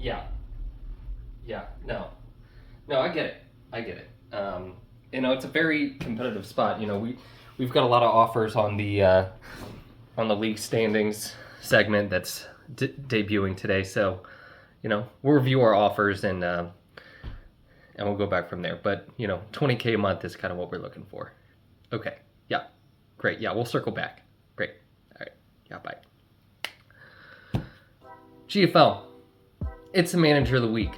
Yeah. Yeah. No, I get it. I get it. It's a very competitive spot. We've got a lot of offers on the league standings segment that's debuting today. So, we'll review our offers and we'll go back from there. But 20K a month is kind of what we're looking for. Okay. Yeah. Great. Yeah, we'll circle back. Great. All right. Yeah. Bye. GFL. It's the manager of the week.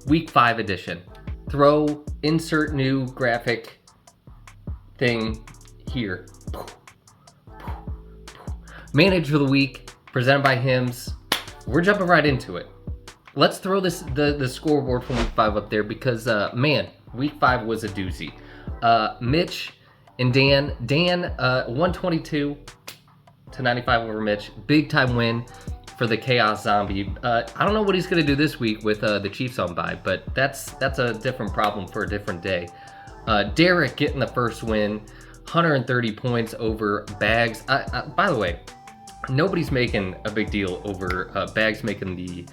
Week 5 edition. Insert new graphic thing here. Manager of the week, presented by Hims. We're jumping right into it. Let's throw the scoreboard from week 5 up there because, week 5 was a doozy. Mitch and Dan, 122 to 95 over Mitch. Big time win for the Chaos Zombie. I don't know what he's going to do this week with the Chiefs on bye, but that's a different problem for a different day. Derek getting the first win, 130 points over Bags. By the way, nobody's making a big deal over Bags making the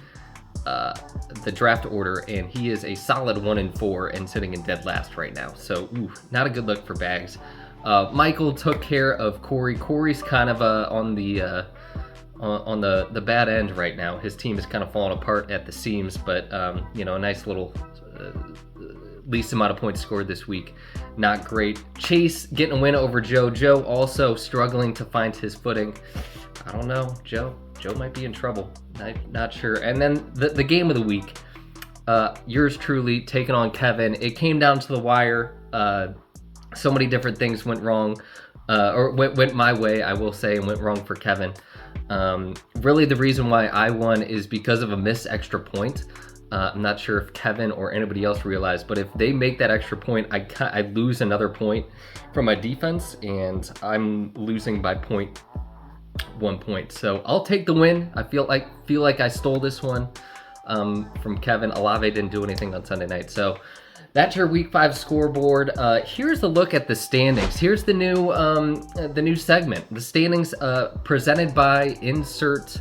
draft order, and he is a solid 1-4 and sitting in dead last right now. So, not a good look for Bags. Michael took care of Corey. Corey's kind of on the bad end right now. His team is kind of falling apart at the seams, but a nice little least amount of points scored this week. Not great. Chase getting a win over Joe. Joe also struggling to find his footing. I don't know, Joe might be in trouble. I'm not sure. And then the game of the week, yours truly taking on Kevin. It came down to the wire. So many different things went wrong, or went my way, I will say, and went wrong for Kevin. Really the reason why I won is because of a missed extra point. I'm not sure if Kevin or anybody else realized, but if they make that extra point, I lose another point from my defense, and I'm losing by 1 point. So I'll take the win. I feel like I stole this one from Kevin. Alave didn't do anything on Sunday night, so that's your week 5 scoreboard. Here's a look at the standings. Here's the new segment. The standings presented by insert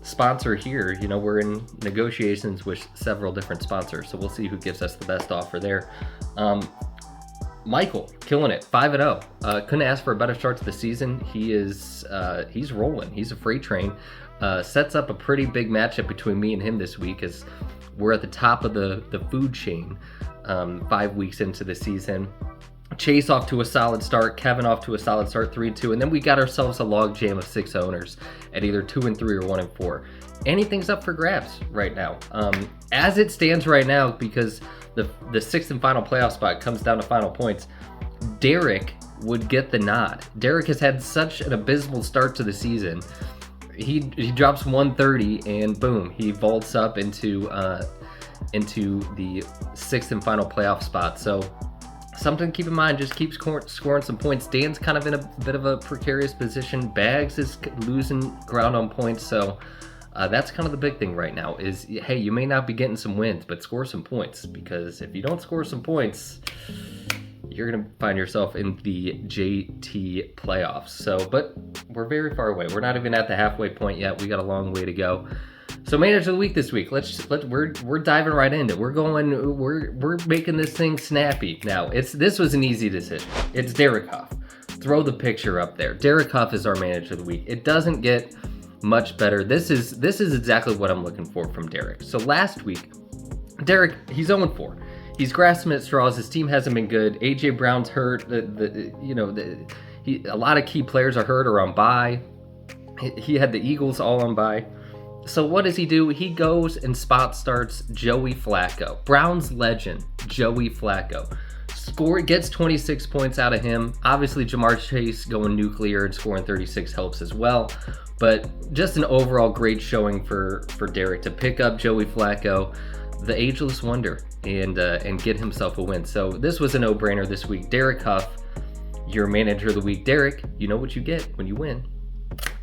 sponsor here. We're in negotiations with several different sponsors, so we'll see who gives us the best offer there. Michael killing it, 5-0. Couldn't ask for a better start to the season. He's rolling. He's a freight train. Sets up a pretty big matchup between me and him this week as we're at the top of the food chain 5 weeks into the season. Chase off to a solid start, Kevin off to a solid start, 3-2, and then we got ourselves a log jam of 6 owners at either 2-3 or 1-4. Anything's up for grabs right now. As it stands right now, because the sixth and final playoff spot comes down to final points, Derek would get the nod. Derek has had such an abysmal start to the season. He drops 130 and boom, he vaults up into the sixth and final playoff spot. So something to keep in mind, just keep scoring some points. Dan's kind of in a bit of a precarious position. Bags is losing ground on points, so that's kind of the big thing right now is, hey, you may not be getting some wins, but score some points, because if you don't score some points, you're going to find yourself in the JT playoffs. So, but we're very far away. We're not even at the halfway point yet. We got a long way to go. So manager of the week this week. We're diving right into it. We're making this thing snappy. Now, this was an easy decision. It's Derek Huff. Throw the picture up there. Derek Huff is our manager of the week. It doesn't get much better. This is exactly what I'm looking for from Derek. So last week, Derek, he's 0-4. He's grasping at straws. His team hasn't been good. AJ Brown's hurt. A lot of key players are hurt or on bye. He had the Eagles all on bye. So what does he do? He goes and spot starts Joey Flacco, Browns legend Joey Flacco. Gets 26 points out of him. Obviously, Jamar Chase going nuclear and scoring 36 helps as well. But just an overall great showing for Derek to pick up Joey Flacco, the ageless wonder, and get himself a win. So this was a no-brainer this week. Derek Huff, your manager of the week. Derek, you know what you get when you win.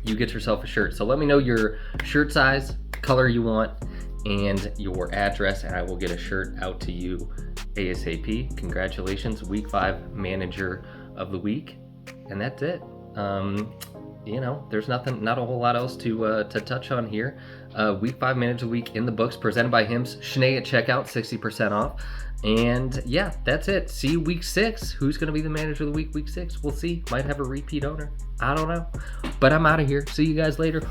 You get yourself a shirt. So let me know your shirt size, color you want, and your address, and I will get a shirt out to you ASAP. Congratulations, week 5 manager of the week. And that's it. there's not a whole lot else to touch on here. Week 5 Manager of the Week in the books, presented by Hims. Shanae at checkout, 60% off. And yeah, that's it. See you week 6. Who's going to be the Manager of the Week 6? We'll see. Might have a repeat owner. I don't know. But I'm out of here. See you guys later.